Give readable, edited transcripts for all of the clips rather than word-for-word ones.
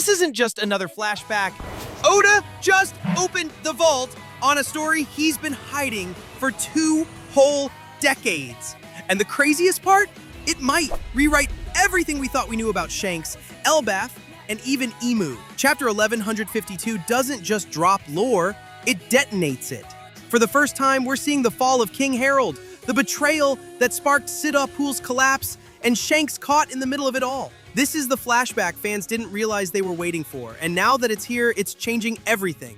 This isn't just another flashback. Oda just opened the vault on a story he's been hiding for 2 whole decades. And the craziest part? It might rewrite everything we thought we knew about Shanks, Elbaf, and even Emu. Chapter 1152 doesn't just drop lore, it detonates it. For the first time, we're seeing the fall of King Harold, the betrayal that sparked Sidapu's collapse, and Shanks caught in the middle of it all. This is the flashback fans didn't realize they were waiting for, and now that it's here, it's changing everything.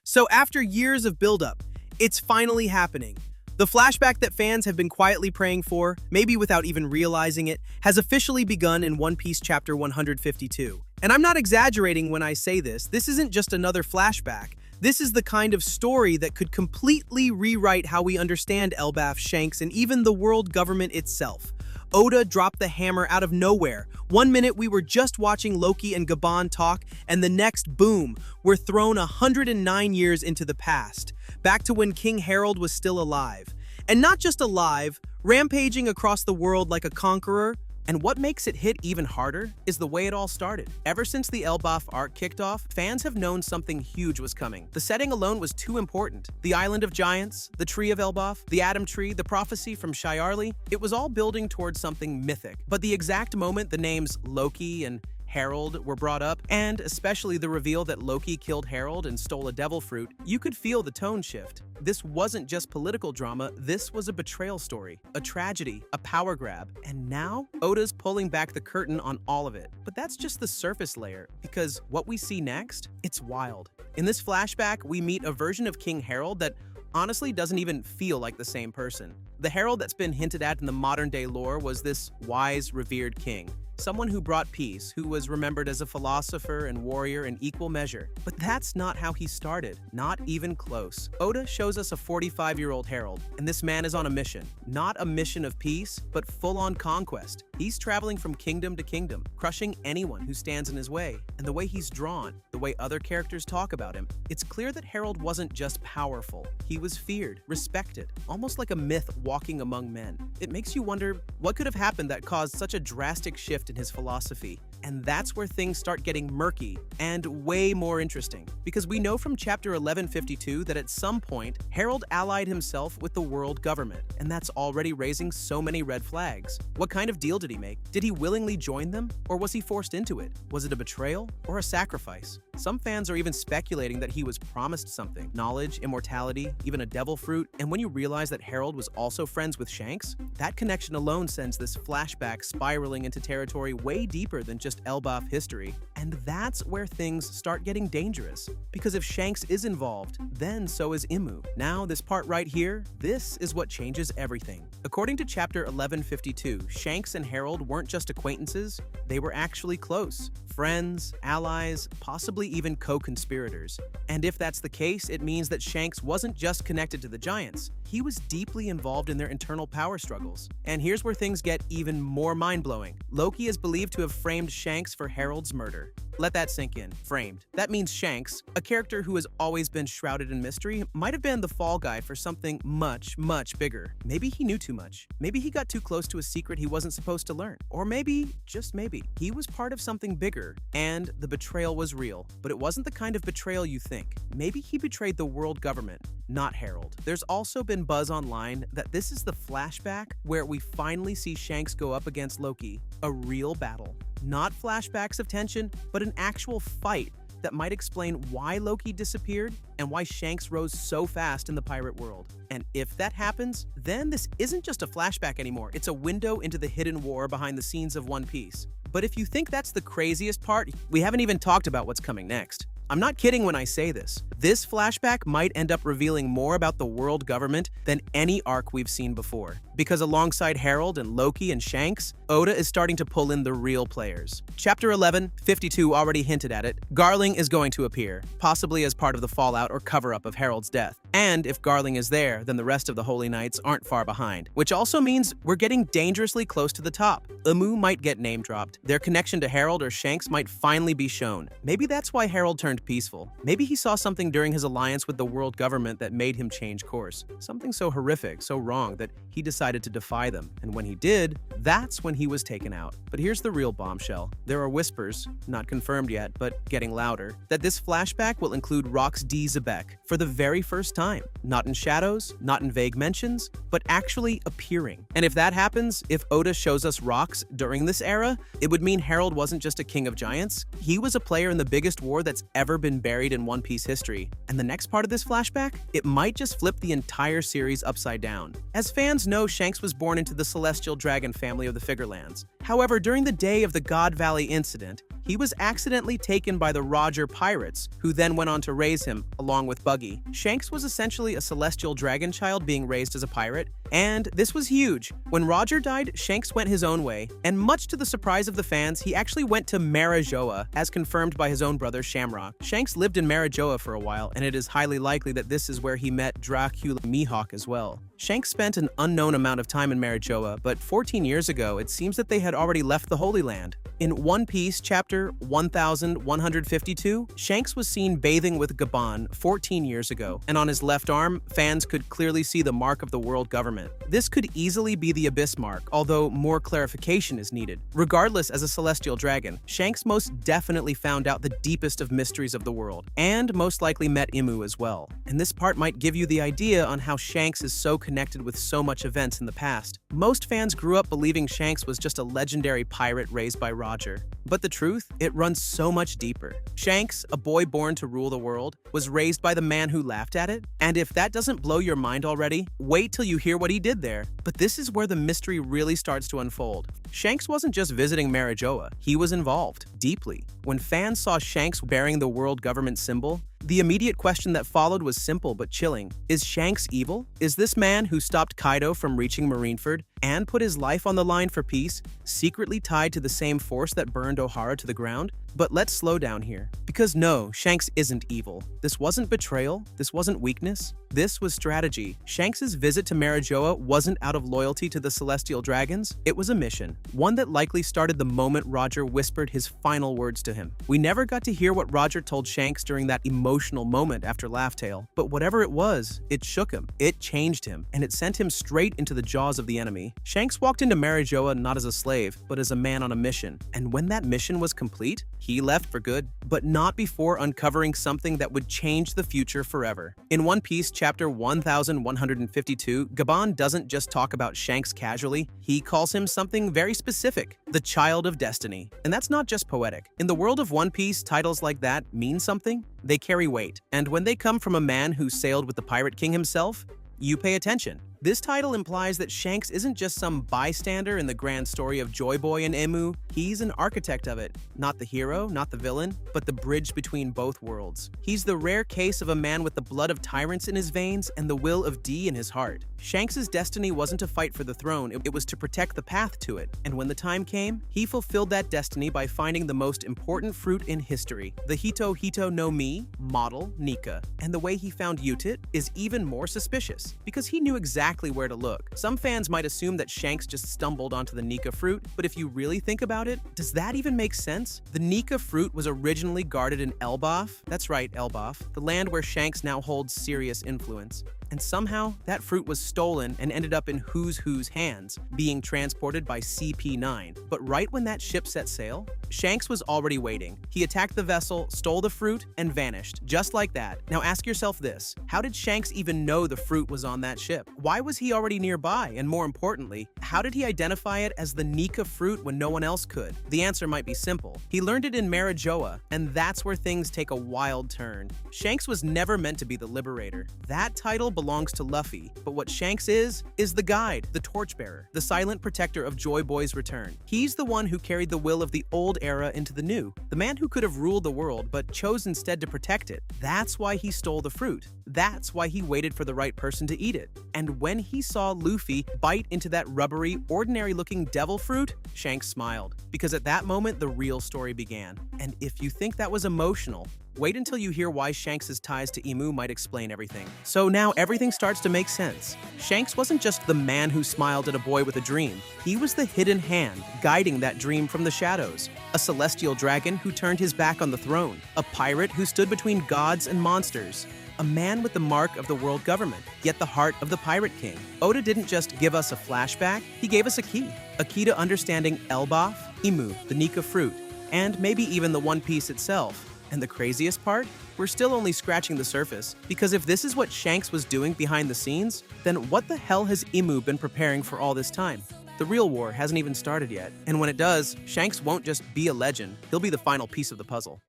So after years of buildup, it's finally happening. The flashback that fans have been quietly praying for, maybe without even realizing it, has officially begun in One Piece Chapter 152. And I'm not exaggerating when I say this isn't just another flashback. This is the kind of story that could completely rewrite how we understand Elbaf, Shanks, and even the world government itself. Oda dropped the hammer out of nowhere. One minute we were just watching Loki and Gaban talk, and the next, boom, we're thrown 109 years into the past, back to when King Harold was still alive. And not just alive, rampaging across the world like a conqueror. And what makes it hit even harder is the way it all started. Ever since the Elbaf arc kicked off, fans have known something huge was coming. The setting alone was too important. The Island of Giants, the Tree of Elbaf, the Atom Tree, the prophecy from Shiarli, it was all building towards something mythic. But the exact moment the names Loki and Harold were brought up, and especially the reveal that Loki killed Harold and stole a devil fruit, you could feel the tone shift. This wasn't just political drama, this was a betrayal story, a tragedy, a power grab, and now Oda's pulling back the curtain on all of it. But that's just the surface layer, because what we see next, it's wild. In this flashback, we meet a version of King Harold that honestly doesn't even feel like the same person. The Harold that's been hinted at in the modern-day lore was this wise, revered king. Someone who brought peace, who was remembered as a philosopher and warrior in equal measure. But that's not how he started, not even close. Oda shows us a 45-year-old Harold, and this man is on a mission. Not a mission of peace, but full-on conquest. He's traveling from kingdom to kingdom, crushing anyone who stands in his way. And the way he's drawn, the way other characters talk about him, it's clear that Harold wasn't just powerful. He was feared, respected, almost like a myth walking among men. It makes you wonder what could have happened that caused such a drastic shift in his philosophy. And that's where things start getting murky and way more interesting. Because we know from chapter 1152 that at some point, Harold allied himself with the world government. And that's already raising so many red flags. What kind of deal did he make? Did he willingly join them? Or was he forced into it? Was it a betrayal or a sacrifice? Some fans are even speculating that he was promised something. Knowledge, immortality, even a devil fruit. And when you realize that Harold was also friends with Shanks, that connection alone sends this flashback spiraling into territory way deeper than just Elbaf history. And that's where things start getting dangerous. Because if Shanks is involved, then so is Emu. Now, this part right here, this is what changes everything. According to chapter 1152, Shanks and Harold weren't just acquaintances, they were actually close. Friends, allies, possibly even co-conspirators. And if that's the case, it means that Shanks wasn't just connected to the Giants. He was deeply involved in their internal power struggles. And here's where things get even more mind-blowing. Loki is believed to have framed Shanks for Harold's murder. Let that sink in. Framed. That means Shanks, a character who has always been shrouded in mystery, might have been the fall guy for something much, much bigger. Maybe he knew too much. Maybe he got too close to a secret he wasn't supposed to learn. Or maybe, just maybe, he was part of something bigger, and the betrayal was real. But it wasn't the kind of betrayal you think. Maybe he betrayed the world government, not Harold. There's also been buzz online that this is the flashback where we finally see Shanks go up against Loki, a real battle. Not flashbacks of tension, but an actual fight that might explain why Loki disappeared and why Shanks rose so fast in the pirate world. And if that happens, then this isn't just a flashback anymore, it's a window into the hidden war behind the scenes of One Piece. But if you think that's the craziest part, we haven't even talked about what's coming next. I'm not kidding when I say this. This flashback might end up revealing more about the world government than any arc we've seen before. Because alongside Harold and Loki and Shanks, Oda is starting to pull in the real players. Chapter 1152 already hinted at it. Garling is going to appear, possibly as part of the fallout or cover-up of Harold's death. And if Garling is there, then the rest of the Holy Knights aren't far behind. Which also means we're getting dangerously close to the top. Imu might get name-dropped. Their connection to Harold or Shanks might finally be shown. Maybe that's why Harold turned peaceful. Maybe he saw something during his alliance with the world government that made him change course. Something so horrific, so wrong, that he decided to defy them. And when he did, that's when he was taken out. But here's the real bombshell. There are whispers, not confirmed yet, but getting louder, that this flashback will include Rox D. Zebek for the very first time. Not in shadows, not in vague mentions, but actually appearing. And if that happens, if Oda shows us Rox during this era, it would mean Harold wasn't just a king of giants. He was a player in the biggest war that's ever been buried in One Piece history. And the next part of this flashback, it might just flip the entire series upside down. As fans know, Shanks was born into the celestial dragon family of the Figurelands. However, during the day of the God Valley incident, he was accidentally taken by the Roger pirates, who then went on to raise him, along with Buggy. Shanks was essentially a celestial dragon child being raised as a pirate, and this was huge. When Roger died, Shanks went his own way, and much to the surprise of the fans, he actually went to Marijoa, as confirmed by his own brother Shamrock. Shanks lived in Marijoa for a while, and it is highly likely that this is where he met Dracula Mihawk as well. Shanks spent an unknown amount of time in Marijoa, but 14 years ago, it seems that they had already left the Holy Land. In One Piece chapter 1152, Shanks was seen bathing with Gaban 14 years ago, and on his left arm, fans could clearly see the mark of the world government. This could easily be the Abyss mark, although more clarification is needed. Regardless, as a celestial dragon, Shanks most definitely found out the deepest of mysteries of the world, and most likely met Imu as well. And this part might give you the idea on how Shanks is so connected with so much events in the past. Most fans grew up believing Shanks was just a legendary pirate raised by Roger. But the truth, it runs so much deeper. Shanks, a boy born to rule the world, was raised by the man who laughed at it. And if that doesn't blow your mind already, wait till you hear what he did there. But this is where the mystery really starts to unfold. Shanks wasn't just visiting Marijoa, he was involved, deeply. When fans saw Shanks bearing the world government symbol, the immediate question that followed was simple but chilling. Is Shanks evil? Is this man who stopped Kaido from reaching Marineford and put his life on the line for peace secretly tied to the same force that burned Ohara to the ground? But let's slow down here. Because no, Shanks isn't evil. This wasn't betrayal. This wasn't weakness. This was strategy. Shanks' visit to Marijoa wasn't out of loyalty to the Celestial Dragons. It was a mission. One that likely started the moment Roger whispered his final words to him. We never got to hear what Roger told Shanks during that emotional moment after Laugh Tale. But whatever it was, it shook him. It changed him. And it sent him straight into the jaws of the enemy. Shanks walked into Marijoa not as a slave, but as a man on a mission. And when that mission was complete, he left for good, but not before uncovering something that would change the future forever. In One Piece chapter 1152, Gaban doesn't just talk about Shanks casually, he calls him something very specific, the Child of Destiny. And that's not just poetic. In the world of One Piece, titles like that mean something. They carry weight. And when they come from a man who sailed with the Pirate King himself, you pay attention. This title implies that Shanks isn't just some bystander in the grand story of Joy Boy and Imu. He's an architect of it. Not the hero, not the villain, but the bridge between both worlds. He's the rare case of a man with the blood of tyrants in his veins and the will of D in his heart. Shanks' destiny wasn't to fight for the throne, it was to protect the path to it. And when the time came, he fulfilled that destiny by finding the most important fruit in history, the Hito Hito no Mi, model Nika. And the way he found Utit is even more suspicious, because he knew exactly where to look. Some fans might assume that Shanks just stumbled onto the Nika fruit, but if you really think about it, does that even make sense? The Nika fruit was originally guarded in Elbaf. That's right, Elbaf, the land where Shanks now holds serious influence. And somehow, that fruit was stolen and ended up in Who's Who's hands, being transported by CP9. But right when that ship set sail, Shanks was already waiting. He attacked the vessel, stole the fruit, and vanished, just like that. Now ask yourself this, how did Shanks even know the fruit was on that ship? Why was he already nearby? And more importantly, how did he identify it as the Nika fruit when no one else could? The answer might be simple. He learned it in Marijoa, and that's where things take a wild turn. Shanks was never meant to be the liberator. That title belongs to Luffy, but what Shanks is the guide, the torchbearer, the silent protector of Joy Boy's return. He's the one who carried the will of the old era into the new, the man who could have ruled the world but chose instead to protect it. That's why he stole the fruit. That's why he waited for the right person to eat it. And when he saw Luffy bite into that rubbery, ordinary-looking devil fruit, Shanks smiled. Because at that moment, the real story began. And if you think that was emotional, wait until you hear why Shanks' ties to Imu might explain everything. So now everything starts to make sense. Shanks wasn't just the man who smiled at a boy with a dream. He was the hidden hand guiding that dream from the shadows. A celestial dragon who turned his back on the throne. A pirate who stood between gods and monsters. A man with the mark of the world government, yet the heart of the Pirate King. Oda didn't just give us a flashback, he gave us a key to understanding Elbaf, Imu, the Nika fruit, and maybe even the One Piece itself. And the craziest part? We're still only scratching the surface, because if this is what Shanks was doing behind the scenes, then what the hell has Imu been preparing for all this time? The real war hasn't even started yet, and when it does, Shanks won't just be a legend, he'll be the final piece of the puzzle.